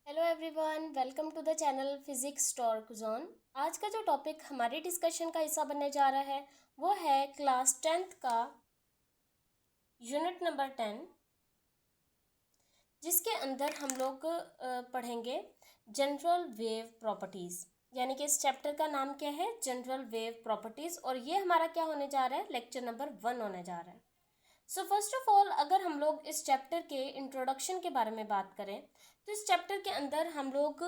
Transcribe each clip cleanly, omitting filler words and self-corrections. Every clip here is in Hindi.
Hello everyone, welcome to the channel physics talk zone. आज का जो टॉपिक हमारे डिस्कशन का हिस्सा बनने जा रहा है वो है क्लास 10th का यूनिट नंबर 10, जिसके अंदर हम लोग पढ़ेंगे जनरल वेव प्रॉपर्टीज़। यानी कि इस चैप्टर का नाम क्या है? General wave properties. और ये हमारा क्या होने जा रहा है? लेक्चर नंबर 1 होने जा रहा है। सो फर्स्ट ऑफ ऑल, अगर हम लोग इस चैप्टर के इंट्रोडक्शन के बारे में बात करें तो इस चैप्टर के अंदर हम लोग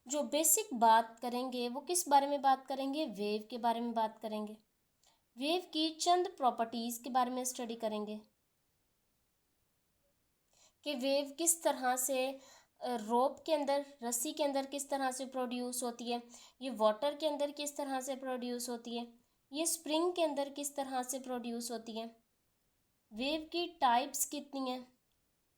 जो बेसिक बात करेंगे वो किस बारे में बात करेंगे? वेव के बारे में बात करेंगे। वेव की चंद प्रॉपर्टीज़ के बारे में स्टडी करेंगे कि वेव किस तरह से रोप के अंदर, रस्सी के अंदर किस तरह से प्रोड्यूस होती है, ये वाटर के अंदर किस तरह से प्रोड्यूस होती है, ये स्प्रिंग के अंदर किस तरह से प्रोड्यूस होती है, वेव की टाइप्स कितनी हैं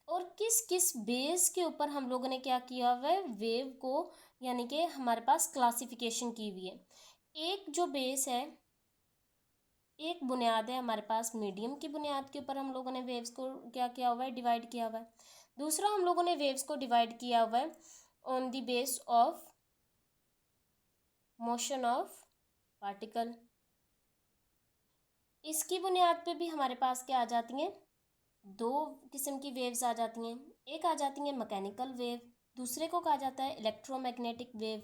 और किस किस बेस के ऊपर हम लोगों ने क्या किया हुआ है वेव को, यानी कि हमारे पास क्लासिफिकेशन की हुई है। एक जो बेस है, एक बुनियाद है हमारे पास, मीडियम की बुनियाद के ऊपर हम लोगों ने वेव्स को क्या किया हुआ है? डिवाइड किया हुआ है। दूसरा, हम लोगों ने वेव्स को डिवाइड किया हुआ है on the base of motion of particle. इसकी बुनियाद पे भी हमारे पास क्या आ जाती हैं? दो किस्म की वेव्स आ जाती हैं। एक आ जाती है मैकेनिकल वेव, दूसरे को कहा जाता है इलेक्ट्रोमैग्नेटिक वेव।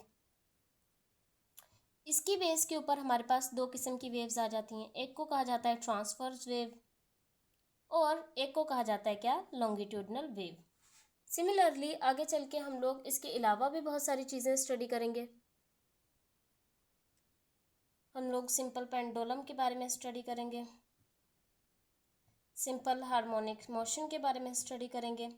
इसकी बेस के ऊपर हमारे पास दो किस्म की वेव्स आ जाती हैं। एक को कहा जाता है ट्रांसवर्स वेव और एक को कहा जाता है क्या? Longitudinal wave. सिमिलरली आगे चल के हम लोग इसके अलावा भी बहुत सारी चीज़ें स्टडी करेंगे। हम लोग सिंपल पेंडुलम के बारे में स्टडी करेंगे, सिंपल हार्मोनिक मोशन के बारे में स्टडी करेंगे,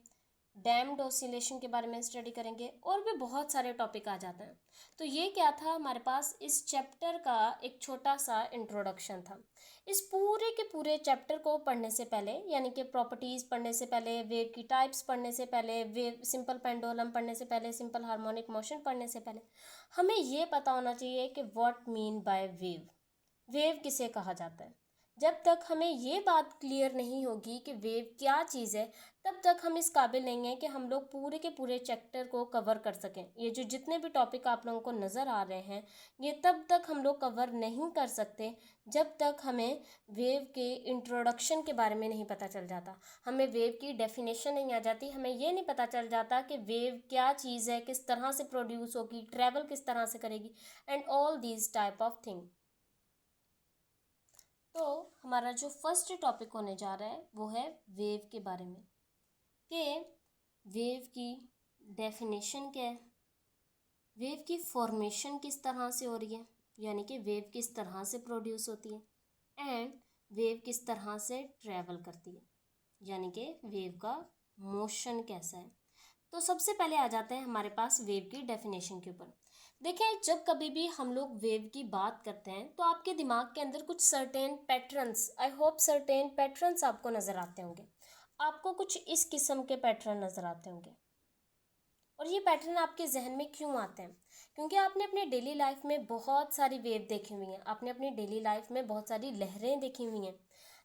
डैम्ड ऑसिलेशन के बारे में स्टडी करेंगे और भी बहुत सारे टॉपिक आ जाते हैं। तो ये क्या था? हमारे पास इस चैप्टर का एक छोटा सा इंट्रोडक्शन था। इस पूरे के पूरे चैप्टर को पढ़ने से पहले, यानी कि प्रॉपर्टीज़ पढ़ने से पहले, वेव की टाइप्स पढ़ने से पहले, वेव सिंपल पेंडुलम पढ़ने से पहले, सिंपल हार्मोनिक मोशन पढ़ने से पहले हमें ये पता होना चाहिए कि what mean by wave, wave किसे कहा जाता है। जब तक हमें ये बात क्लियर नहीं होगी कि वेव क्या चीज़ है, तब तक हम इस काबिल नहीं हैं कि हम लोग पूरे के पूरे चैप्टर को कवर कर सकें। ये जो जितने भी टॉपिक आप लोगों को नज़र आ रहे हैं, ये तब तक हम लोग कवर नहीं कर सकते जब तक हमें वेव के इंट्रोडक्शन के बारे में नहीं पता चल जाता, हमें वेव की डेफिनेशन नहीं आ जाती, हमें ये नहीं पता चल जाता कि वेव क्या चीज़ है, किस तरह से प्रोड्यूस होगी, ट्रैवल किस तरह से करेगी, and all these type of thing. तो हमारा जो फर्स्ट टॉपिक होने जा रहा है वो है वेव के बारे में, कि वेव की डेफिनेशन क्या है, वेव की फॉर्मेशन किस तरह से हो रही है, यानी कि वेव किस तरह से प्रोड्यूस होती है, एंड वेव किस तरह से ट्रैवल करती है, यानी कि वेव का मोशन कैसा है। तो सबसे पहले आ जाते हैं हमारे पास वेव की डेफिनेशन के ऊपर। देखें, जब कभी भी हम लोग वेव की बात करते हैं तो आपके दिमाग के अंदर कुछ certain patterns, I hope certain patterns आपको नज़र आते होंगे। आपको कुछ इस किस्म के पैटर्न नज़र आते होंगे। और ये पैटर्न आपके जहन में क्यों आते हैं? क्योंकि आपने अपने डेली लाइफ में बहुत सारी वेव देखी हुई हैं, आपने अपनी डेली लाइफ में बहुत सारी लहरें देखी हुई हैं।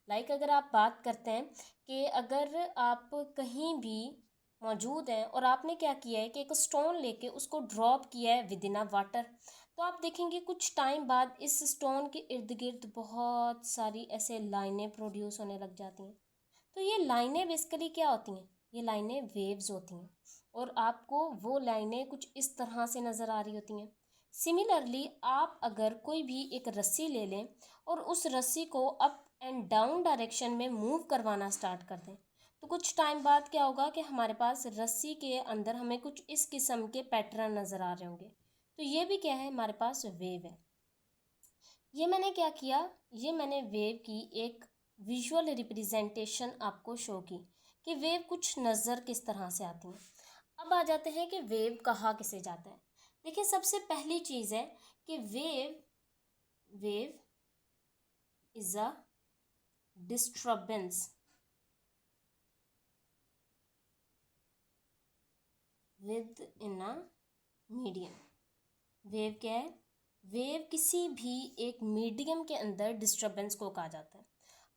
लाइक अगर आप बात करते हैं कि अगर आप कहीं भी मौजूद हैं और आपने क्या किया है कि एक स्टोन लेके उसको ड्रॉप किया है विद इन अ वाटर, तो आप देखेंगे कुछ टाइम बाद इस स्टोन के इर्द गिर्द बहुत सारी ऐसे लाइनें प्रोड्यूस होने लग जाती हैं। तो ये लाइनें बेसिकली क्या होती हैं? ये लाइनें वेव्स होती हैं और आपको वो लाइनें कुछ इस तरह से नज़र आ रही होती हैं। सिमिलरली आप अगर कोई भी एक रस्सी ले लें और उस रस्सी को अप एंड डाउन डायरेक्शन में मूव करवाना स्टार्ट कर दें, तो कुछ टाइम बाद क्या होगा कि हमारे पास रस्सी के अंदर हमें कुछ इस किस्म के पैटर्न नज़र आ रहे होंगे। तो ये भी क्या है? हमारे पास वेव है। ये मैंने क्या किया? ये मैंने वेव की एक विजुअल रिप्रेजेंटेशन आपको शो की कि वेव कुछ नज़र किस तरह से आती हैं। अब आ जाते हैं कि वेव कहाँ किसे जाता है। देखिए, सबसे पहली चीज़ है कि wave wave is a disturbance with in a medium. Wave क्या है? वेव किसी भी एक मीडियम के अंदर डिस्टर्बेंस को कहा जाता है।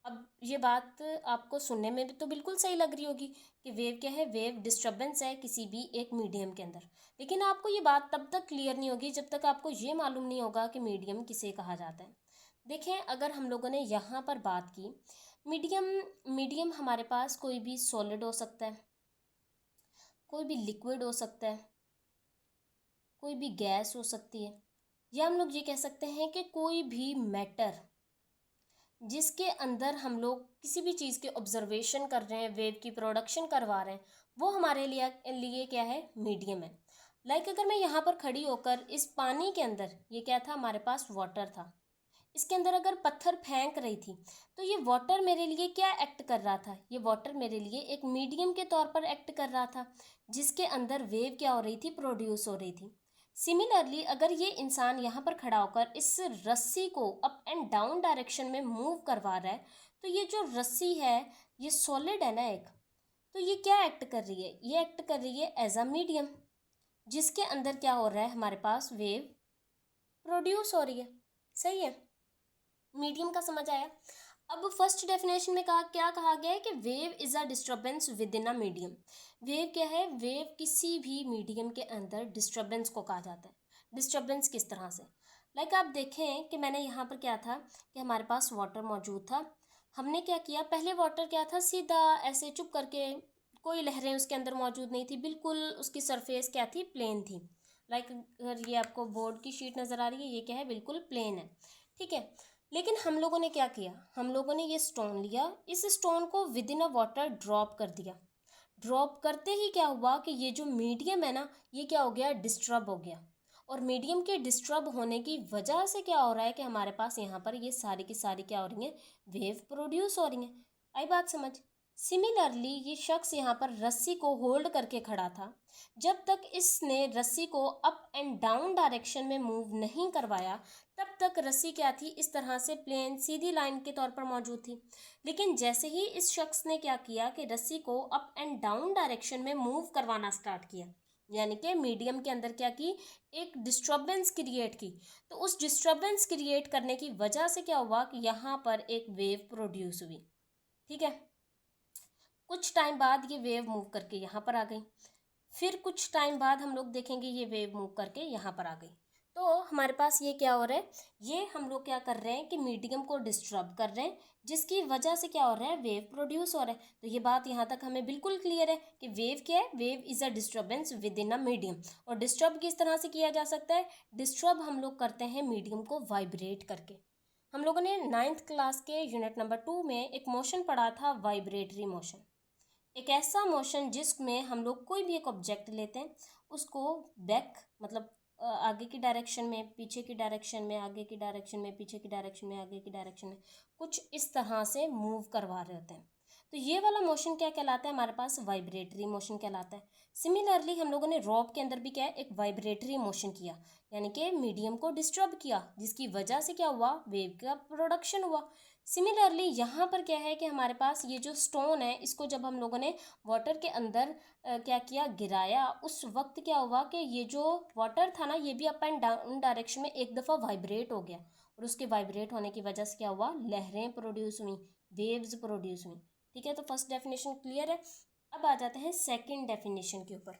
अब ये बात आपको सुनने में भी तो बिल्कुल सही लग रही होगी कि वेव क्या है, वेव डिस्टर्बेंस है किसी भी एक मीडियम के अंदर। लेकिन आपको ये बात तब तक क्लियर नहीं होगी जब तक आपको ये मालूम नहीं होगा कि मीडियम किसे कहा जाता है। देखें, अगर हम लोगों ने यहाँ पर बात की मीडियम, मीडियम हमारे पास कोई भी सॉलिड हो सकता है, कोई भी लिक्विड हो सकता है, कोई भी गैस हो सकती है, या हम लोग ये कह सकते हैं कि कोई भी मैटर जिसके अंदर हम लोग किसी भी चीज़ के ऑब्जर्वेशन कर रहे हैं, वेव की प्रोडक्शन करवा रहे हैं, वो हमारे लिए क्या है, मीडियम है। अगर मैं यहाँ पर खड़ी होकर इस पानी के अंदर, ये क्या था, हमारे पास वाटर था, इसके अंदर अगर पत्थर फेंक रही थी, तो ये वाटर मेरे लिए क्या एक्ट कर रहा था, ये वाटर मेरे लिए एक मीडियम के तौर पर एक्ट कर रहा था, जिसके अंदर वेव क्या हो रही थी, प्रोड्यूस हो रही थी। सिमिलरली अगर ये इंसान यहाँ पर खड़ा होकर इस रस्सी को अप एंड डाउन डायरेक्शन में मूव करवा रहा है, तो ये जो रस्सी है, ये सॉलिड है ना एक, तो ये क्या एक्ट कर रही है, ये एक्ट कर रही है एज अ मीडियम, जिसके अंदर क्या हो रहा है, हमारे पास वेव प्रोड्यूस हो रही है। सही है, मीडियम का समझ आया। अब फर्स्ट डेफिनेशन में क्या कहा गया है कि wave is a disturbance with in a medium. Wave क्या है, वेव किसी भी मीडियम के अंदर डिस्टर्बेंस को कहा जाता है। डिस्टर्बेंस किस तरह से, आप देखें कि मैंने यहाँ पर क्या था कि हमारे पास वाटर मौजूद था, हमने क्या किया, पहले वाटर क्या था, सीधा ऐसे चुप करके, कोई लहरें उसके अंदर मौजूद नहीं थी, बिल्कुल उसकी सरफेस क्या थी, प्लेन थी। अगर ये आपको बोर्ड की शीट नज़र आ रही है, ये क्या है, बिल्कुल प्लेन है, ठीक है। लेकिन हम लोगों ने क्या किया, हम लोगों ने ये स्टोन लिया, इस स्टोन को with in a water drop कर दिया। ड्रॉप करते ही क्या हुआ कि ये जो मीडियम है ना, ये क्या हो गया, डिस्टर्ब हो गया। और मीडियम के डिस्टर्ब होने की वजह से क्या हो रहा है कि हमारे पास यहाँ पर ये सारी की सारी क्या हो रही हैं, वेव प्रोड्यूस हो रही हैं। आई बात समझ। सिमिलरली ये शख्स यहाँ पर रस्सी को होल्ड करके खड़ा था, जब तक इसने रस्सी को अप एंड डाउन डायरेक्शन में मूव नहीं करवाया, तब तक रस्सी क्या थी, इस तरह से प्लेन सीधी लाइन के तौर पर मौजूद थी। लेकिन जैसे ही इस शख्स ने क्या किया कि रस्सी को अप एंड डाउन डायरेक्शन में मूव करवाना स्टार्ट किया, यानी कि मीडियम के अंदर क्या की, एक डिस्टर्बेंस क्रिएट की, तो उस डिस्टर्बेंस क्रिएट करने की वजह से क्या हुआ कि यहाँ पर एक वेव प्रोड्यूस हुई। ठीक है, कुछ टाइम बाद ये वेव मूव करके यहाँ पर आ गई, फिर कुछ टाइम बाद हम लोग देखेंगे ये वेव मूव करके यहाँ पर आ गई। तो हमारे पास ये क्या हो रहा है, ये हम लोग क्या कर रहे हैं कि मीडियम को डिस्टर्ब कर रहे हैं, जिसकी वजह से क्या हो रहा है, वेव प्रोड्यूस हो रहा है। तो ये बात यहाँ तक हमें बिल्कुल क्लियर है कि वेव क्या है, wave is a disturbance with in a medium. और डिस्टर्ब किस तरह से किया जा सकता है, डिस्टर्ब हम लोग करते हैं मीडियम को वाइब्रेट करके। हम लोगों ने 9th क्लास के यूनिट नंबर 2 में एक मोशन पढ़ा था, वाइब्रेटरी मोशन। एक ऐसा मोशन जिसमें हम लोग कोई भी एक ऑब्जेक्ट लेते हैं, उसको बैक मतलब आगे की डायरेक्शन में, पीछे की डायरेक्शन में, आगे की डायरेक्शन में, पीछे की डायरेक्शन में, आगे की डायरेक्शन में, कुछ इस तरह से मूव करवा रहे होते हैं। तो ये वाला मोशन क्या कहलाता है, हमारे पास वाइब्रेटरी मोशन कहलाता है। सिमिलरली हम लोगों ने रॉप के अंदर भी क्या है, एक वाइब्रेटरी मोशन किया, यानी कि मीडियम को डिस्टर्ब किया, जिसकी वजह से क्या हुआ, वेव का प्रोडक्शन हुआ। सिमिलरली यहाँ पर क्या है कि हमारे पास ये जो स्टोन है, इसको जब हम लोगों ने वाटर के अंदर क्या किया, गिराया, उस वक्त क्या हुआ कि ये जो वाटर था ना, ये भी अप एंड डाउन डायरेक्शन में एक दफ़ा वाइब्रेट हो गया, और उसके वाइब्रेट होने की वजह से क्या हुआ, लहरें प्रोड्यूस हुई, वेव्स प्रोड्यूस हुई। ठीक है, तो फर्स्ट डेफिनेशन क्लियर है। अब आ जाते हैं सेकेंड डेफिनेशन के ऊपर।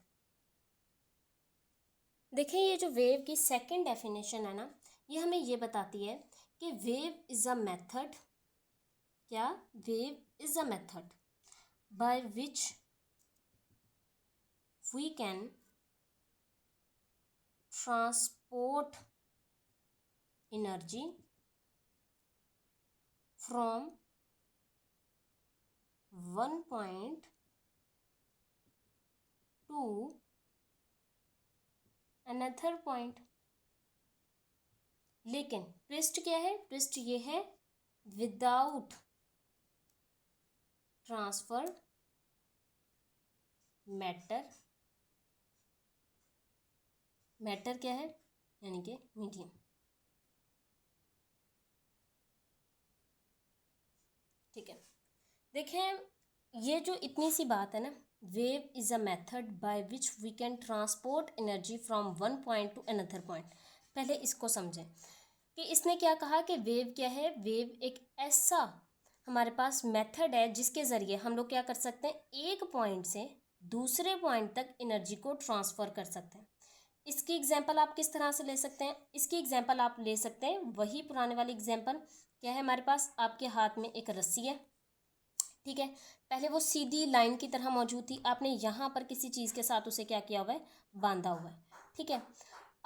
देखिए, ये जो वेव की सेकेंड डेफिनेशन है ना, ये हमें ये बताती है कि वेव इज़ अ मेथड, क्या, wave is a method by which we can transport energy from one point to another point. लेकिन ट्विस्ट क्या है, ट्विस्ट ये है, विदाउट ट्रांसफर मैटर, मैटर क्या है, यानी कि मीडियम। ठीक है, देखें, ये जो इतनी सी बात है ना, wave is a method by which we can transport energy from one point to another point. पहले इसको समझें कि इसने क्या कहा कि वेव क्या है, वेव एक ऐसा हमारे पास मेथड है जिसके ज़रिए हम लोग क्या कर सकते हैं, एक पॉइंट से दूसरे पॉइंट तक एनर्जी को ट्रांसफ़र कर सकते हैं। इसकी एग्जांपल आप किस तरह से ले सकते हैं, इसकी एग्जांपल आप ले सकते हैं वही पुराने वाली एग्जांपल। क्या है हमारे पास, आपके हाथ में एक रस्सी है, ठीक है। पहले वो सीधी लाइन की तरह मौजूद थी, आपने यहाँ पर किसी चीज़ के साथ उसे क्या किया हुआ है, बांधा हुआ है, ठीक है।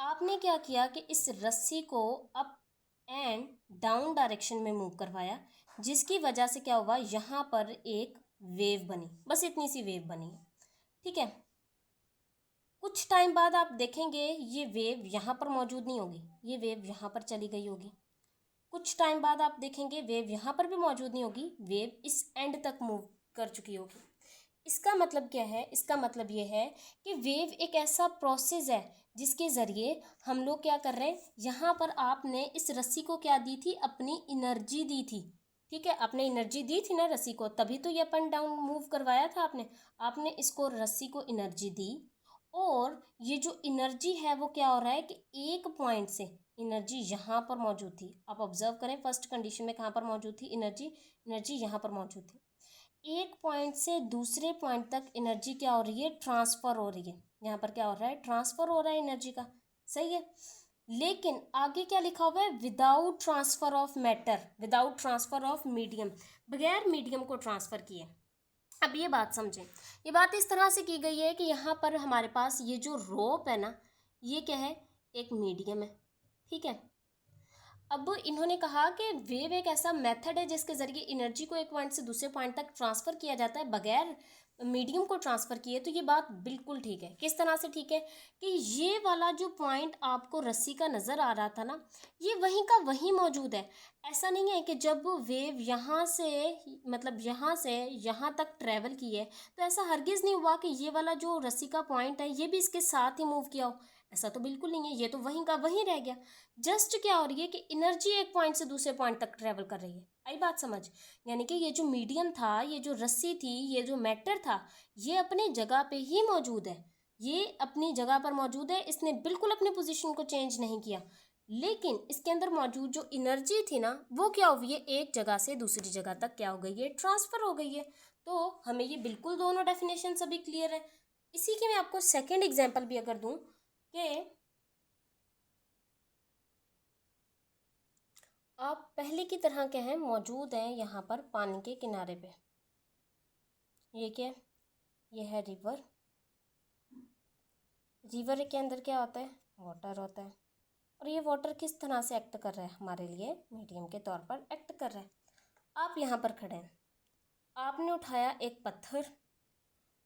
आपने क्या किया कि इस रस्सी को अप एंड डाउन डायरेक्शन में मूव करवाया, जिसकी वजह से क्या हुआ, यहाँ पर एक वेव बनी, बस इतनी सी वेव बनी, ठीक है। कुछ टाइम बाद आप देखेंगे ये वेव यहाँ पर मौजूद नहीं होगी, ये वेव यहाँ पर चली गई होगी। कुछ टाइम बाद आप देखेंगे वेव यहाँ पर भी मौजूद नहीं होगी, वेव इस एंड तक मूव कर चुकी होगी। इसका मतलब क्या है, इसका मतलब ये है कि वेव एक ऐसा प्रोसेस है जिसके ज़रिए हम लोग क्या कर रहे हैं, यहाँ पर आपने इस रस्सी को क्या दी थी, अपनी एनर्जी दी थी, ठीक है। आपने एनर्जी दी थी ना रस्सी को, तभी तो ये अप एंड डाउन मूव करवाया था आपने। आपने इसको रस्सी को एनर्जी दी, और ये जो एनर्जी है वो क्या हो रहा है कि एक पॉइंट से एनर्जी यहाँ पर मौजूद थी। आप ऑब्जर्व करें फर्स्ट कंडीशन में कहाँ पर मौजूद थी एनर्जी, एनर्जी यहाँ पर मौजूद थी। एक पॉइंट से दूसरे पॉइंट तक एनर्जी क्या हो रही है, ट्रांसफ़र हो रही है। यहाँ पर क्या हो रहा है, ट्रांसफ़र हो रहा है एनर्जी का, सही है। लेकिन आगे क्या लिखा हुआ है, without transfer of matter, without transfer of medium, बगैर मीडियम को ट्रांसफ़र किए। अब ये बात समझें, ये बात इस तरह से की गई है कि यहाँ पर हमारे पास ये जो रोप है ना, ये क्या है, एक मीडियम है, ठीक है। अब इन्होंने कहा कि वेव एक ऐसा मेथड है जिसके ज़रिए एनर्जी को एक पॉइंट से दूसरे पॉइंट तक ट्रांसफ़र किया जाता है बगैर मीडियम को ट्रांसफ़र किए। तो ये बात बिल्कुल ठीक है। किस तरह से ठीक है कि ये वाला जो पॉइंट आपको रस्सी का नज़र आ रहा था ना, ये वहीं का वहीं मौजूद है। ऐसा नहीं है कि जब वेव यहाँ से मतलब यहाँ से यहाँ तक ट्रैवल की है तो ऐसा हरगिज़ नहीं हुआ कि ये वाला जो रस्सी का पॉइंट है ये भी इसके साथ ही मूव किया हो। ऐसा तो बिल्कुल नहीं है, ये तो वहीं का वहीं रह गया। जस्ट क्या हो रही है कि एनर्जी एक पॉइंट से दूसरे पॉइंट तक ट्रेवल कर रही है। आई बात समझ, यानी कि ये जो मीडियम था, ये जो रस्सी थी, ये जो मैटर था, ये अपने जगह पे ही मौजूद है, ये अपनी जगह पर मौजूद है, इसने बिल्कुल अपनी पोजीशन को चेंज नहीं किया। लेकिन इसके अंदर मौजूद जो एनर्जी थी ना, वो क्या हो गई है, एक जगह से दूसरी जगह तक क्या हो गई है, ट्रांसफ़र हो गई है। तो हमें ये बिल्कुल दोनों डेफिनेशन सभी क्लियर है। इसी की मैं आपको सेकेंड एग्जाम्पल भी अगर दूँ कि आप पहले की तरह क्या है, मौजूद हैं यहाँ पर पानी के किनारे पे। ये क्या है, ये है रिवर। रिवर के अंदर क्या होता है, वाटर होता है। और ये वाटर किस तरह से एक्ट कर रहा है, हमारे लिए मीडियम के तौर पर एक्ट कर रहा है। आप यहाँ पर खड़े हैं, आपने उठाया एक पत्थर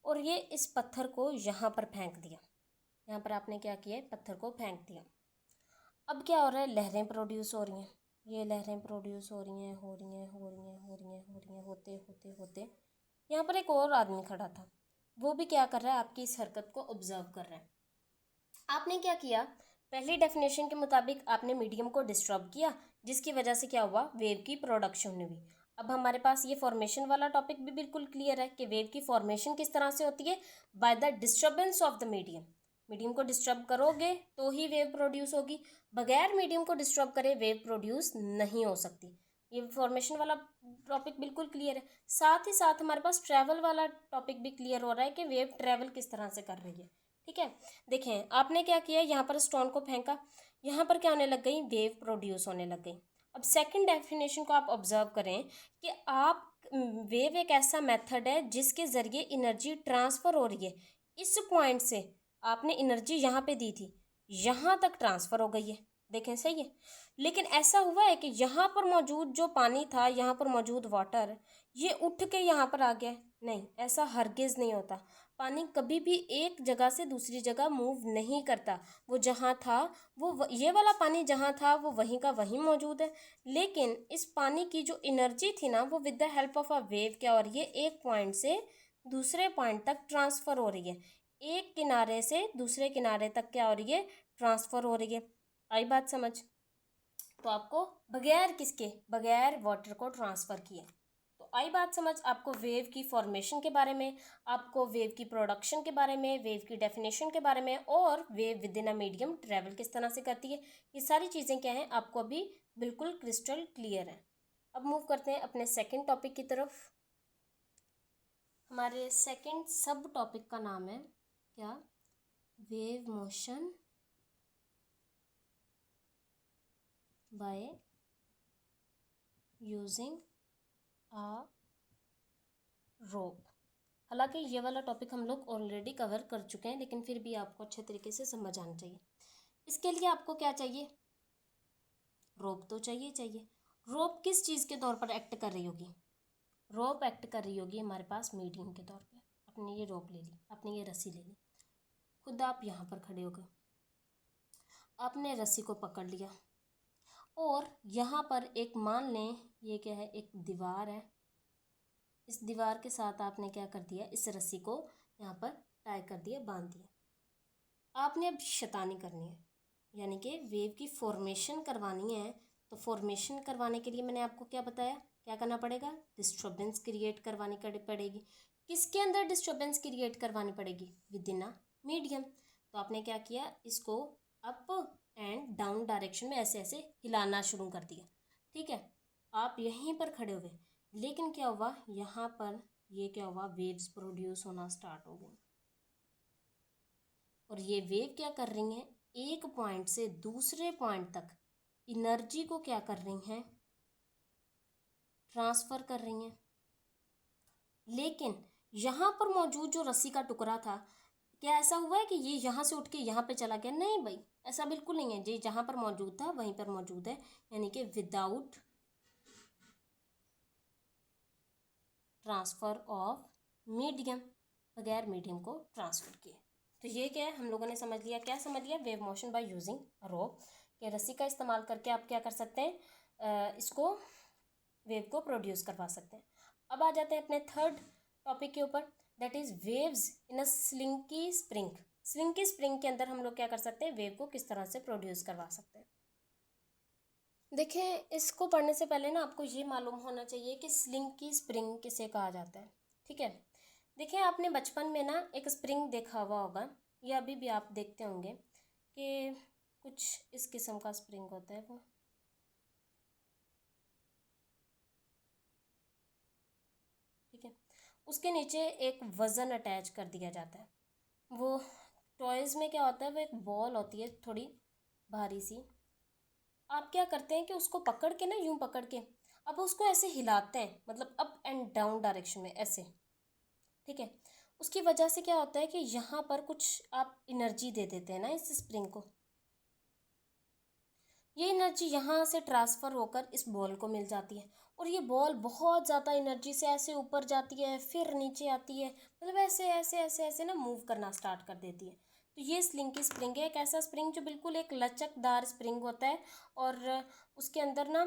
और ये इस पत्थर को यहाँ पर फेंक दिया। यहाँ पर आपने क्या किया, पत्थर को फेंक दिया। अब क्या हो रहा है, लहरें प्रोड्यूस हो रही हैं। ये लहरें प्रोड्यूस हो रही हैं, हो रही हैं, हो रही हैं, हो रही हैं, हो रही हैं, होते होते होते यहाँ पर एक और आदमी खड़ा था। वो भी क्या कर रहा है, आपकी इस हरकत को ऑब्जर्व कर रहा है। आपने क्या किया, पहली डेफिनेशन के मुताबिक आपने मीडियम को डिस्टर्ब किया, जिसकी वजह से क्या हुआ, वेव की प्रोडक्शन हुई। अब हमारे पास ये फॉर्मेशन वाला टॉपिक भी बिल्कुल क्लियर है कि वेव की फॉर्मेशन किस तरह से होती है, by the disturbance of the medium. Medium को डिस्टर्ब करोगे तो ही वेव प्रोड्यूस होगी, बगैर मीडियम को डिस्टर्ब करे वेव प्रोड्यूस नहीं हो सकती। ये फॉर्मेशन वाला टॉपिक बिल्कुल क्लियर है। साथ ही साथ हमारे पास ट्रैवल वाला टॉपिक भी क्लियर हो रहा है कि वेव ट्रैवल किस तरह से कर रही है, ठीक है। देखें आपने क्या किया, यहाँ पर स्टोन को फेंका, यहाँ पर क्या होने लग गई, वेव प्रोड्यूस होने लग गई। अब सेकंड डेफिनेशन को आप ऑब्जर्व करें कि आप वेव एक ऐसा मेथड है जिसके ज़रिए एनर्जी ट्रांसफ़र हो रही है। इस पॉइंट से आपने एनर्जी यहाँ पे दी थी, यहाँ तक ट्रांसफ़र हो गई है, देखें सही है। लेकिन ऐसा हुआ है कि यहाँ पर मौजूद जो पानी था, यहाँ पर मौजूद वाटर, ये उठ के यहाँ पर आ गया, नहीं, ऐसा हरगिज़ नहीं होता। पानी कभी भी एक जगह से दूसरी जगह मूव नहीं करता। वो जहाँ था ये वाला पानी जहाँ था वो वहीं का वहीं मौजूद है। लेकिन इस पानी की जो एनर्जी थी ना, वो with the help of a wave क्या हो रही है, एक पॉइंट से दूसरे पॉइंट तक ट्रांसफ़र हो रही है। एक किनारे से दूसरे किनारे तक क्या हो रही है, ट्रांसफ़र हो रही है। आई बात समझ, तो आपको बगैर किसके, बगैर वाटर को ट्रांसफ़र किए। तो आई बात समझ आपको वेव की फॉर्मेशन के बारे में, आपको वेव की प्रोडक्शन के बारे में, वेव की डेफिनेशन के बारे में, और wave with in a medium travel किस तरह से करती है, ये सारी चीज़ें क्या हैं, आपको अभी बिल्कुल क्रिस्टल क्लियर है। अब मूव करते हैं अपने सेकंड टॉपिक की तरफ। हमारे सेकंड सब टॉपिक का नाम है क्या, wave motion by using a rope. हालांकि ये वाला टॉपिक हम लोग ऑलरेडी कवर कर चुके हैं, लेकिन फिर भी आपको अच्छे तरीके से समझ आना चाहिए। इसके लिए आपको क्या चाहिए, रोप तो चाहिए। रोप किस चीज़ के तौर पर एक्ट कर रही होगी, रोप एक्ट कर रही होगी हमारे पास मीडियम के तौर पे। आपने ये रोप ले ली, आपने ये रस्सी ले ली, खुद आप यहाँ पर खड़े हो गए, आपने रस्सी को पकड़ लिया और यहाँ पर एक मान लें ये क्या है, एक दीवार है। इस दीवार के साथ आपने क्या कर दिया, इस रस्सी को यहाँ पर टाई कर दिया, बांध दिया। आपने अब शैतानी करनी है, यानी कि वेव की फॉर्मेशन करवानी है। तो फॉर्मेशन करवाने के लिए मैंने आपको क्या बताया, क्या करना पड़ेगा, डिस्टर्बेंस क्रिएट करवानी पड़ेगी। किसके अंदर डिस्टर्बेंस क्रिएट करवानी पड़ेगी, विद इन अ मीडियम। तो आपने क्या किया, इसको अप एंड डाउन डायरेक्शन में ऐसे ऐसे हिलाना शुरू कर दिया। ठीक है, आप यहीं पर खड़े हुए, लेकिन क्या हुआ, यहाँ पर ये क्या हुआ, वेव्स प्रोड्यूस होना स्टार्ट हो गई। और ये वेव क्या कर रही हैं, एक पॉइंट से दूसरे पॉइंट तक एनर्जी को क्या कर रही हैं, ट्रांसफ़र कर रही हैं। लेकिन यहाँ पर मौजूद जो रस्सी का टुकड़ा था, क्या ऐसा हुआ है कि ये यहाँ से उठ के यहाँ पे चला गया, नहीं भाई, ऐसा बिल्कुल नहीं है। ये जहाँ पर मौजूद था वहीं पर मौजूद है, यानी कि विदाउट ट्रांसफ़र ऑफ मीडियम, बगैर मीडियम को ट्रांसफ़र किए। तो ये क्या है, हम लोगों ने समझ लिया, क्या समझ लिया, वेव मोशन बाय यूजिंग रोप, कि रस्सी का इस्तेमाल करके आप क्या कर सकते हैं, इसको वेव को प्रोड्यूस करवा सकते हैं। अब आ जाते हैं अपने थर्ड टॉपिक के ऊपर, that is waves in a slinky spring. Slinky spring के अंदर हम लोग क्या कर सकते हैं, वेव को किस तरह से प्रोड्यूस करवा सकते हैं। देखिए, इसको पढ़ने से पहले ना आपको ये मालूम होना चाहिए कि स्लिंकी स्प्रिंग किसे कहा जाता है। ठीक है, देखिए आपने बचपन में ना एक स्प्रिंग देखा हुआ होगा, या अभी भी आप देखते होंगे कि कुछ इस किस्म का स्प्रिंग होता है वो। ठीक है, उसके नीचे एक वज़न अटैच कर दिया जाता है। वो टॉयज़ में क्या होता है, वो एक बॉल होती है थोड़ी भारी सी। आप क्या करते हैं कि उसको पकड़ के ना, यूं पकड़ के अब उसको ऐसे हिलाते हैं, मतलब अप एंड डाउन डायरेक्शन में ऐसे। ठीक है, उसकी वजह से क्या होता है कि यहाँ पर कुछ आप एनर्जी दे देते हैं ना इस स्प्रिंग को, ये एनर्जी यहाँ से ट्रांसफ़र होकर इस बॉल को मिल जाती है, और ये बॉल बहुत ज़्यादा एनर्जी से ऐसे ऊपर जाती है, फिर नीचे आती है, मतलब ऐसे ऐसे ऐसे ऐसे ना मूव करना स्टार्ट कर देती है। तो ये स्लिंकी स्प्रिंग है, एक ऐसा स्प्रिंग जो बिल्कुल एक लचकदार स्प्रिंग होता है, और उसके अंदर ना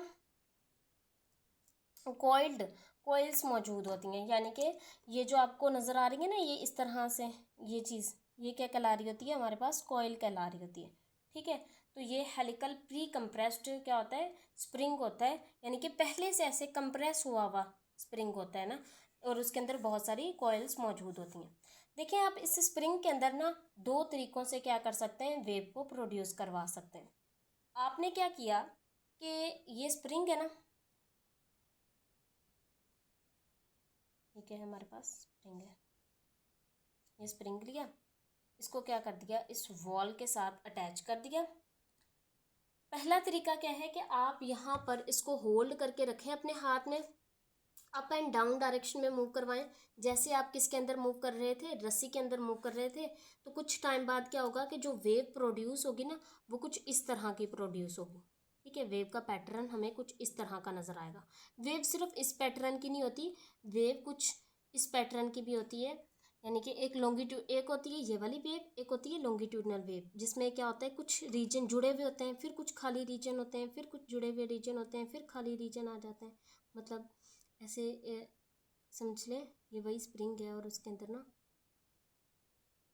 कॉइल्स मौजूद होती हैं। यानी कि ये जो आपको नज़र आ रही है ना, ये इस तरह से ये चीज़, ये क्या कहला रही होती है, हमारे पास कॉइल कहला रही होती है। ठीक है, तो ये हेलिकल प्री कंप्रेस्ड क्या होता है, स्प्रिंग होता है, यानी कि पहले से ऐसे कंप्रेस हुआ हुआ स्प्रिंग होता है ना, और उसके अंदर बहुत सारी कॉइल्स मौजूद होती हैं। देखिए, आप इस स्प्रिंग के अंदर ना दो तरीक़ों से क्या कर सकते हैं, वेव को प्रोड्यूस करवा सकते हैं। आपने क्या किया कि ये स्प्रिंग है ना, ठीक है, हमारे पास स्प्रिंग है, ये स्प्रिंग लिया, इसको क्या कर दिया, इस वॉल के साथ अटैच कर दिया। पहला तरीका क्या है कि आप यहाँ पर इसको होल्ड करके रखें अपने हाथ में, अप एंड डाउन डायरेक्शन में मूव करवाएं, जैसे आप किसके अंदर मूव कर रहे थे, रस्सी के अंदर मूव कर रहे थे। तो कुछ टाइम बाद क्या होगा कि जो वेव प्रोड्यूस होगी ना, वो कुछ इस तरह की प्रोड्यूस होगी। ठीक है, वेव का पैटर्न हमें कुछ इस तरह का नज़र आएगा। वेव सिर्फ इस पैटर्न की नहीं होती, वेव कुछ इस पैटर्न की भी होती है, यानी कि एक होती है ये वाली वेव, एक होती है लॉन्गिट्यूडनल वेव, जिसमें क्या होता है, कुछ रीजन जुड़े हुए होते हैं, फिर कुछ खाली रीजन होते हैं, फिर कुछ जुड़े हुए रीजन होते हैं, फिर खाली रीजन आ जाते हैं। मतलब ऐसे समझ लें, ये वही स्प्रिंग है, और उसके अंदर ना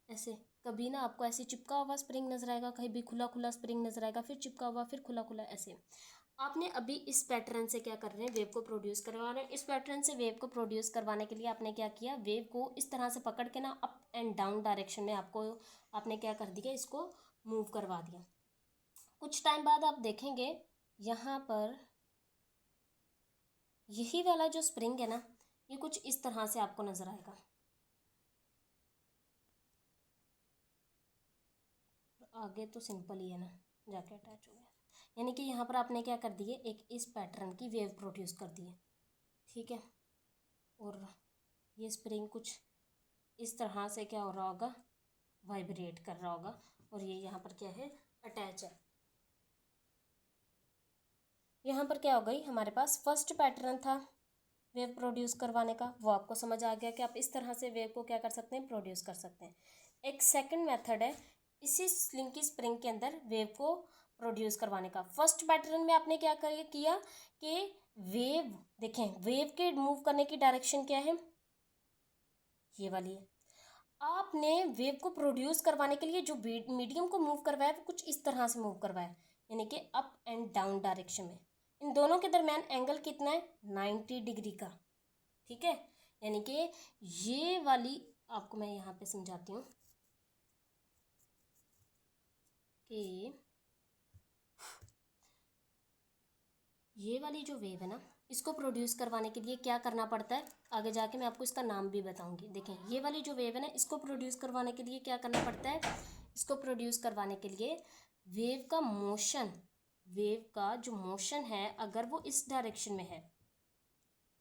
ऐसे कभी ना आपको ऐसे चिपका हुआ स्प्रिंग नजर आएगा, कहीं भी खुला खुला स्प्रिंग नजर आएगा, फिर चिपका हुआ, फिर खुला खुला, ऐसे। आपने अभी इस पैटर्न से क्या कर रहे हैं, वेव को प्रोड्यूस करवा रहे हैं। इस पैटर्न से वेव को प्रोड्यूस करवाने के लिए आपने क्या किया, वेव को इस तरह से पकड़ के ना अप एंड डाउन डायरेक्शन में आपने क्या कर दिया, इसको मूव करवा दिया। कुछ टाइम बाद आप देखेंगे यहाँ पर यही वाला जो स्प्रिंग है ना, ये कुछ इस तरह से आपको नजर आएगा। आगे तो सिंपल ही है ना, जाके अटैच हो गया। यानी कि यहाँ पर आपने क्या कर दिए, एक इस पैटर्न की वेव प्रोड्यूस कर दी है, ठीक है। और ये स्प्रिंग कुछ इस तरह से क्या हो रहा होगा, वाइब्रेट कर रहा होगा, और ये यहाँ पर क्या है, अटैच है। यहाँ पर क्या हो गई, हमारे पास फर्स्ट पैटर्न था वेव प्रोड्यूस करवाने का, वो आपको समझ आ गया कि आप इस तरह से वेव को क्या कर सकते हैं, प्रोड्यूस कर सकते हैं। एक सेकंड मेथड है इसी स्लिंकी स्प्रिंग के अंदर वेव को प्रोड्यूस करवाने का। फर्स्ट पैटर्न में आपने क्या किया कि वेव, देखें वेव के मूव करने की डायरेक्शन क्या है, ये वाली है। आपने वेव को प्रोड्यूस करवाने के लिए जो मीडियम को मूव करवाया वो कुछ इस तरह से मूव करवाया, यानी कि अप एंड डाउन डायरेक्शन में। इन दोनों के दरमियान एंगल कितना है, 90 डिग्री का, ठीक है। यानी कि ये वाली, आपको मैं यहाँ पे समझाती हूँ कि ये वाली जो वेव है ना, इसको प्रोड्यूस करवाने के लिए क्या करना पड़ता है, आगे जाके मैं आपको इसका नाम भी बताऊंगी। देखें ये वाली जो वेव है ना, इसको प्रोड्यूस करवाने के लिए क्या करना पड़ता है, इसको प्रोड्यूस करवाने के लिए वेव का मोशन, वेव का जो मोशन है अगर वो इस डायरेक्शन में है,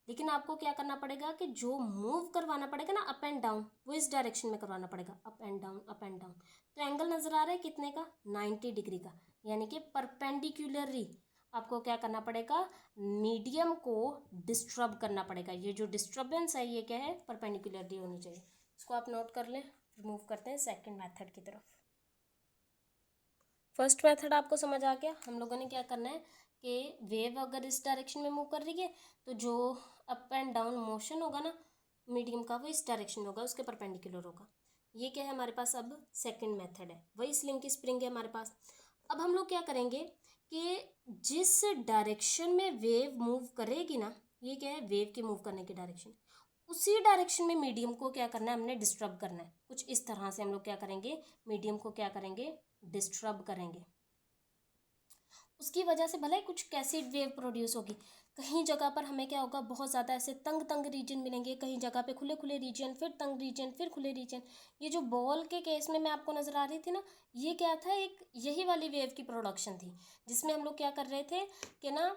लेकिन आपको क्या करना पड़ेगा कि जो मूव करवाना पड़ेगा ना अप एंड डाउन, वो इस डायरेक्शन में करवाना पड़ेगा, up and down up and down. तो एंगल नजर आ रहा है कितने का, 90 डिग्री का, यानी कि परपेंडिकुलरली आपको क्या करना पड़ेगा, मीडियम को डिस्टर्ब करना पड़ेगा। ये जो डिस्टर्बेंस है ये क्या है, परपेंडिकुलरली होनी चाहिए। इसको आप नोट कर लें। मूव करते हैं सेकेंड मैथड की तरफ। फर्स्ट मेथड आपको समझ आ गया। हम लोगों ने क्या करना है कि वेव अगर इस डायरेक्शन में मूव कर रही है तो जो अप एंड डाउन मोशन होगा ना मीडियम का, वो इस डायरेक्शन में होगा, उसके परपेंडिकुलर होगा। ये क्या है हमारे पास, अब सेकंड मेथड है, वही स्लिंग की स्प्रिंग है हमारे पास। अब हम लोग क्या करेंगे कि जिस डायरेक्शन में वेव मूव करेगी ना, ये क्या है वेव के मूव करने की डायरेक्शन, उसी डायरेक्शन में मीडियम को क्या करना है, हमने डिस्टर्ब करना है। कुछ इस तरह से हम लोग क्या करेंगे, मीडियम को क्या करेंगे, डिस्टर्ब करेंगे। उसकी वजह से भले कुछ कैसी वेव प्रोड्यूस होगी, कहीं जगह पर हमें क्या होगा, बहुत ज़्यादा ऐसे तंग तंग रीजन मिलेंगे, कहीं जगह पे खुले खुले रीजन, फिर तंग रीजन, फिर खुले रीजन। ये जो बॉल के केस में मैं आपको नज़र आ रही थी ना, ये क्या था, एक यही वाली वेव की प्रोडक्शन थी, जिसमें हम लोग क्या कर रहे थे कि ना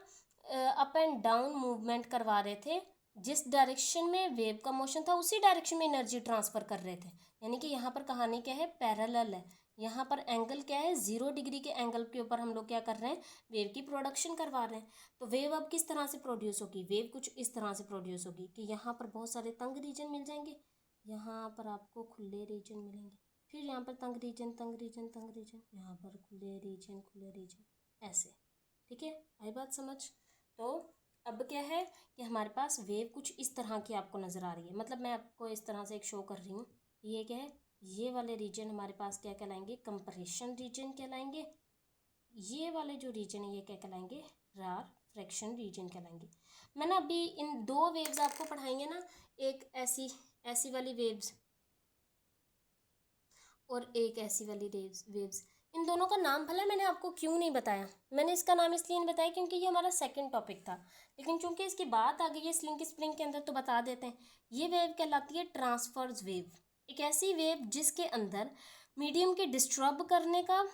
अप एंड डाउन मूवमेंट करवा रहे थे। जिस डायरेक्शन में वेव का मोशन था उसी डायरेक्शन में एनर्जी ट्रांसफ़र कर रहे थे। यानी कि यहाँ पर कहानी क्या है, पैरेलल है। यहाँ पर एंगल क्या है, 0 डिग्री के एंगल के ऊपर हम लोग क्या कर रहे हैं, वेव की प्रोडक्शन करवा रहे हैं। तो वेव अब किस तरह से प्रोड्यूस होगी, वेव कुछ इस तरह से प्रोड्यूस होगी कि यहाँ पर बहुत सारे तंग रीजन मिल जाएंगे, यहाँ पर आपको खुले रीजन मिलेंगे, फिर यहाँ पर तंग रीजन तंग रीजन तंग रीजन, यहाँ पर खुले रीजन, ऐसे। ठीक है, आई बात समझ। तो अब क्या है कि हमारे पास वेव कुछ इस तरह की आपको नज़र आ रही है, मतलब मैं आपको इस तरह से एक शो कर रही हूँ। ये क्या है, ये वाले रीजन हमारे पास क्या कहलाएंगे, कंप्रेशन रीजन कहलाएंगे। ये वाले जो रीजन है ये क्या कहलाएंगे, रारफैक्शन रीजन कहलाएंगे। मैं ना अभी इन दो वेव्स आपको पढ़ाएंगे ना, एक ऐसी ऐसी वाली वेव्स और एक ऐसी वाली वेव्स। इन दोनों का नाम भला मैंने आपको क्यों नहीं बताया, मैंने इसका नाम इसलिए नहीं बताया क्योंकि ये हमारा सेकंड टॉपिक था, लेकिन चूंकि इसकी बात आ गई है स्लिंग स्प्रिंग के अंदर तो बता देते हैं। ये वेव कहलाती है ट्रांसफर्स वेव, एक ऐसी वेव जिसके अंदर मीडियम के डिस्टर्ब करने का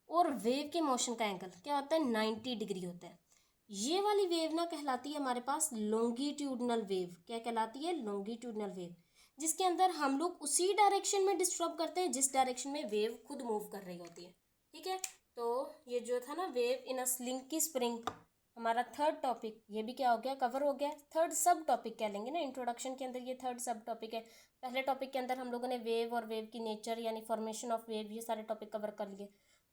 और वेव के मोशन का एंगल क्या होता है, 90 डिग्री होता है। ये वाली वेव ना कहलाती है हमारे पास लॉन्गिट्यूडनल वेव। क्या कहलाती है, लॉन्गिट्यूडनल वेव, जिसके अंदर हम लोग उसी डायरेक्शन में डिस्टर्ब करते हैं जिस डायरेक्शन में वेव खुद मूव कर रही होती है। ठीक है, तो ये जो था ना wave in a slinky spring, हमारा थर्ड टॉपिक ये भी क्या हो गया, कवर हो गया। थर्ड सब टॉपिक कह लेंगे ना, इंट्रोडक्शन के अंदर ये थर्ड सब टॉपिक है। पहले टॉपिक के अंदर हम लोगों ने वेव और वेव की नेचर यानी फॉर्मेशन ऑफ वेव ये सारे टॉपिक कवर कर लिए।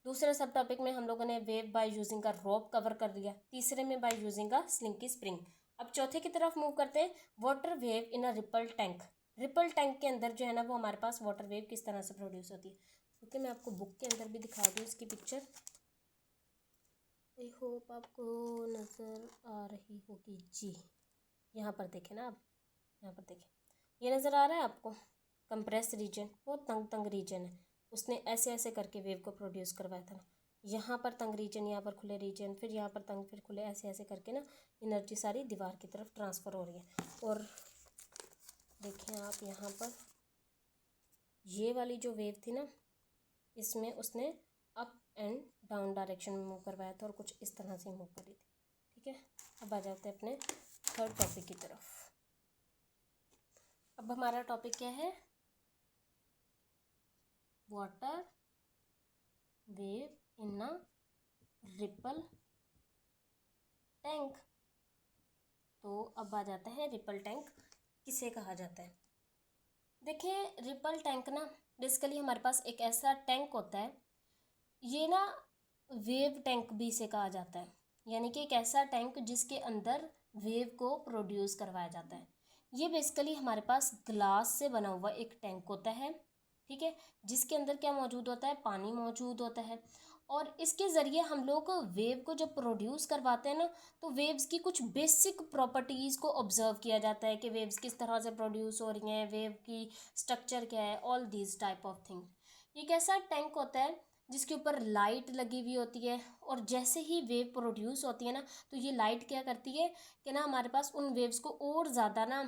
दूसरे सब टॉपिक में हम लोगों ने वेव बाय यूजिंग का रोप कवर कर लिया, तीसरे में बाय यूजिंग का स्लिंकी स्प्रिंग। अब चौथे की तरफ मूव करते हैं, water wave in a ripple tank. Ripple tank के अंदर जो है ना वो हमारे पास वाटर वेव किस तरह से प्रोड्यूस होती है। ओके, मैं आपको बुक के अंदर भी दिखा दूँ इसकी पिक्चर, आई होप आपको नज़र आ रही होगी जी। यहाँ पर देखें ना आप, यहाँ पर देखें, ये नज़र आ रहा है आपको, कंप्रेस रीजन, बहुत तंग तंग रीजन है, उसने ऐसे ऐसे करके वेव को प्रोड्यूस करवाया था ना। यहाँ पर तंग रीजन, यहाँ पर खुले रीजन, फिर यहाँ पर तंग, फिर खुले, ऐसे ऐसे करके ना एनर्जी सारी दीवार की तरफ ट्रांसफ़र हो रही है। और देखें आप यहाँ पर ये वाली जो वेव थी ना, इसमें उसने अप एंड डाउन डायरेक्शन में मूव करवाया था और कुछ इस तरह से मूव करी थी। ठीक है, अब आ जाते हैं अपने थर्ड टॉपिक की तरफ। अब हमारा टॉपिक क्या है? Water wave in a ripple tank. तो अब आ जाता है रिपल टैंक किसे कहा जाता है। देखिए, रिपल टैंक ना बेसिकली हमारे पास एक ऐसा टैंक होता है, ये ना वेव टैंक भी इसे कहा जाता है, यानी कि एक ऐसा टैंक जिसके अंदर वेव को प्रोड्यूस करवाया जाता है। ये बेसिकली हमारे पास ग्लास से बना हुआ एक टैंक होता है, ठीक है, जिसके अंदर क्या मौजूद होता है? पानी मौजूद होता है। और इसके ज़रिए हम लोग वेव को जब प्रोड्यूस करवाते हैं ना, तो वेव्स की कुछ बेसिक प्रॉपर्टीज़ को ऑब्जर्व किया जाता है कि वेव्स किस तरह से प्रोड्यूस हो रही हैं, वेव की स्ट्रक्चर क्या है, all these type of thing. एक ऐसा टैंक होता है जिसके ऊपर लाइट लगी हुई होती है, और जैसे ही वेव प्रोड्यूस होती है ना, तो ये लाइट क्या करती है कि ना हमारे पास उन वेव्स को और ज़्यादा ना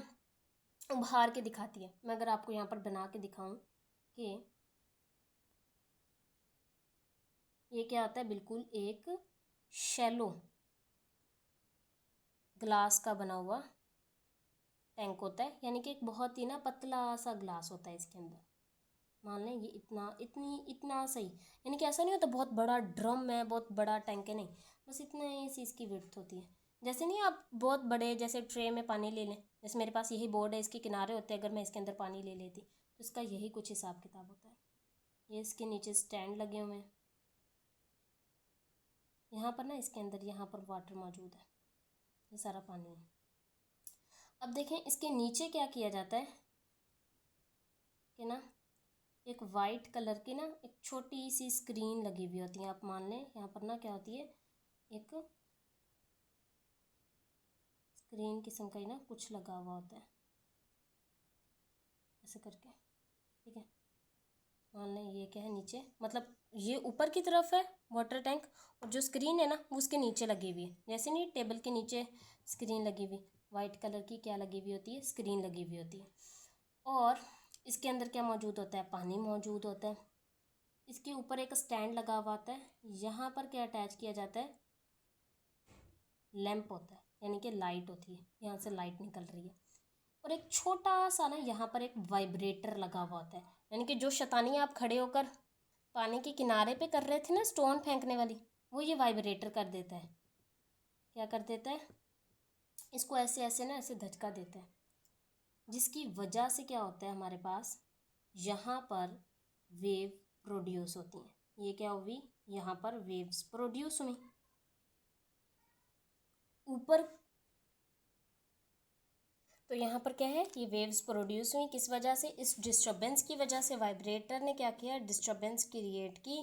उभार के दिखाती है। मैं अगर आपको यहाँ पर बना के दिखाऊं कि ये क्या होता है, बिल्कुल एक शैलो ग्लास का बना हुआ टैंक होता है, यानी कि एक बहुत ही ना पतला सा ग्लास होता है इसके अंदर। मान लें ये इतना सही, यानी कि ऐसा नहीं होता बहुत बड़ा ड्रम है, बहुत बड़ा टैंक है, नहीं, बस इतना ही सी इसकी विड्थ होती है। जैसे नहीं आप बहुत बड़े जैसे ट्रे में पानी ले लें, जैसे मेरे पास यही बोर्ड है, इसके किनारे होते हैं, अगर मैं इसके अंदर पानी ले लेती तो इसका यही कुछ हिसाब किताब होता है। ये इसके नीचे स्टैंड लगे हुए हैं, यहाँ पर ना इसके अंदर यहाँ पर वाटर मौजूद है, ये सारा पानी है। अब देखें इसके नीचे क्या किया जाता है कि ना एक वाइट कलर की ना एक छोटी सी स्क्रीन लगी हुई होती है। आप मान लें यहाँ पर ना क्या होती है, एक स्क्रीन किस्म का ही ना कुछ लगा हुआ होता है ऐसे करके, ठीक है। मान लें ये क्या है नीचे, मतलब ये ऊपर की तरफ है वाटर टैंक, और जो स्क्रीन है ना वो उसके नीचे लगी हुई है। जैसे नहीं टेबल के नीचे स्क्रीन लगी हुई, वाइट कलर की क्या लगी हुई होती है, स्क्रीन लगी हुई होती है। और इसके अंदर क्या मौजूद होता है, पानी मौजूद होता है। इसके ऊपर एक स्टैंड लगा हुआ होता है, यहाँ पर क्या अटैच किया जाता है, लैंप होता है, यानी कि लाइट होती है, यहाँ से लाइट निकल रही है। और एक छोटा सा ना यहाँ पर एक वाइब्रेटर लगा हुआ होता है, यानी कि जो शैतानी आप खड़े होकर पानी के किनारे पे कर रहे थे ना स्टोन फेंकने वाली, वो ये वाइब्रेटर कर देता है। क्या कर देता है, इसको ऐसे ऐसे ना ऐसे धचका देता है, जिसकी वजह से क्या होता है हमारे पास यहाँ पर वेव प्रोड्यूस होती हैं। ये क्या हुई, यहाँ पर वेव्स प्रोड्यूस हुई ऊपर। तो यहाँ पर क्या है, ये वेव्स प्रोड्यूस हुई किस वजह से, इस डिस्टर्बेंस की वजह से। वाइब्रेटर ने क्या किया, डिस्टर्बेंस क्रिएट की,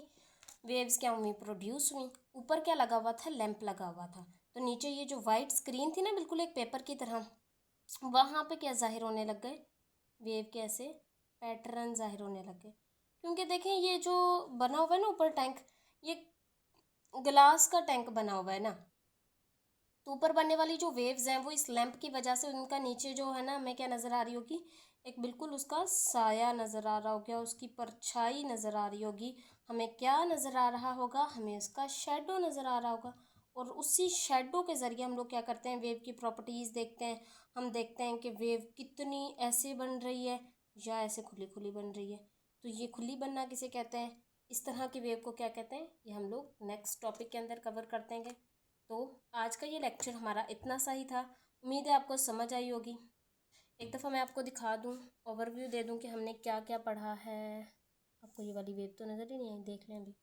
वेव्स क्या हुई, प्रोड्यूस हुई। ऊपर क्या लगा हुआ था, लैंप लगा हुआ था। तो नीचे ये जो वाइट स्क्रीन थी ना बिल्कुल एक पेपर की तरह, वहाँ पे क्या जाहिर होने लग गए, वेव के ऐसे पैटर्न जाहिर होने लग गए। क्योंकि देखें ये जो बना हुआ है ना ऊपर टैंक, ये ग्लास का टैंक बना हुआ है ना, तो ऊपर बनने वाली जो वेव्स हैं वो इस लैंप की वजह से उनका नीचे जो है ना हमें क्या नज़र आ रही होगी, एक बिल्कुल उसका साया नज़र आ रहा होगा, उसकी परछाई नज़र आ रही होगी। हमें क्या नज़र आ रहा होगा, हमें उसका शेडो नज़र आ रहा होगा। और उसी शेडो के ज़रिए हम लोग क्या करते हैं, वेव की प्रॉपर्टीज़ देखते हैं। हम देखते हैं कि वेव कितनी ऐसे बन रही है या ऐसे खुली खुली बन रही है। तो ये खुली बनना किसे कहते हैं, इस तरह की वेव को क्या कहते हैं, ये हम लोग नेक्स्ट टॉपिक के अंदर कवर करते हैं। तो आज का ये लेक्चर हमारा इतना सा ही था, उम्मीद है आपको समझ आई होगी। एक दफ़ा मैं आपको दिखा दूँ, ओवरव्यू दे दूँ कि हमने क्या क्या पढ़ा है। आपको ये वाली वेव तो नज़र ही नहीं आई, देख लें अभी,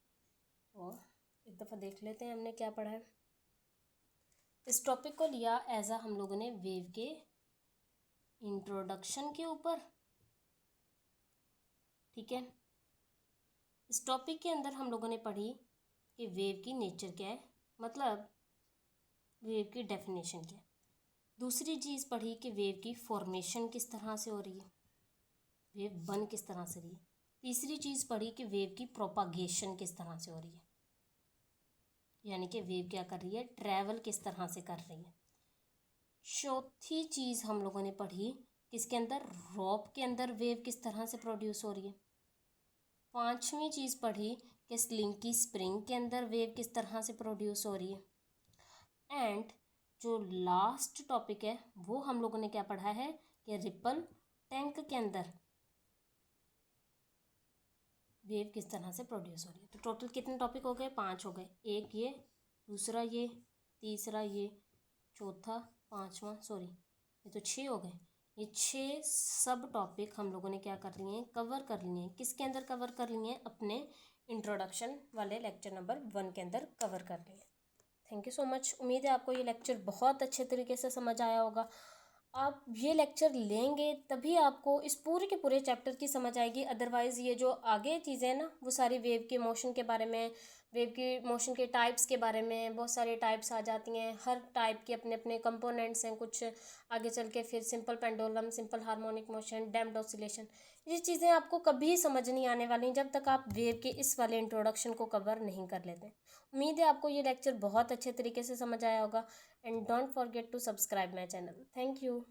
और एक दफ़ा देख लेते हैं हमने क्या पढ़ा है। इस टॉपिक को लिया एज हम लोगों ने वेव के इंट्रोडक्शन के ऊपर, ठीक है। इस टॉपिक के अंदर हम लोगों ने पढ़ी कि वेव की नेचर क्या है, मतलब वेव की डेफिनेशन क्या है। दूसरी चीज़ पढ़ी कि वेव की फॉर्मेशन किस तरह से हो रही है, वेव बन किस तरह से रही है। तीसरी चीज़ पढ़ी कि वेव की प्रोपागेशन किस तरह से हो रही है। यानी कि वेव क्या कर रही है, ट्रैवल किस तरह से कर रही है। चौथी चीज़ हम लोगों ने पढ़ी किसके अंदर, रॉप के अंदर वेव किस तरह से प्रोड्यूस हो रही है। पांचवी चीज़ पढ़ी कि स्लिंकी स्प्रिंग के अंदर वेव किस तरह से प्रोड्यूस हो रही है। एंड जो लास्ट टॉपिक है वो हम लोगों ने क्या पढ़ा है कि रिपल टैंक के अंदर वेव किस तरह से प्रोड्यूस हो रही है। तो टोटल कितने टॉपिक हो गए, 5 हो गए। एक ये, दूसरा ये, तीसरा ये, चौथा, पांचवा, सॉरी ये तो 6 हो गए। ये 6 सब टॉपिक हम लोगों ने क्या कर लिए हैं, कवर कर लिए हैं। किसके अंदर कवर कर लिए हैं, अपने इंट्रोडक्शन वाले लेक्चर नंबर 1 के अंदर कवर कर लिए हैं। Thank you so much. उम्मीद है आपको ये लेक्चर बहुत अच्छे तरीके से समझ आया होगा। आप ये लेक्चर लेंगे तभी आपको इस पूरे के पूरे चैप्टर की समझ आएगी। अदरवाइज़ ये जो आगे चीज़ें हैं ना, वो सारी वेव के मोशन के बारे में, वेव की मोशन के टाइप्स के बारे में बहुत सारे टाइप्स आ जाती हैं। हर टाइप के अपने अपने कंपोनेंट्स हैं। कुछ आगे चल के फिर simple pendulum, simple harmonic motion, damped oscillation, ये चीज़ें आपको कभी समझ नहीं आने वाली जब तक आप वेव के इस वाले इंट्रोडक्शन को कवर नहीं कर लेते। उम्मीद है आपको ये लेक्चर बहुत अच्छे तरीके से समझ आया होगा। And don't forget to subscribe my channel. Thank you.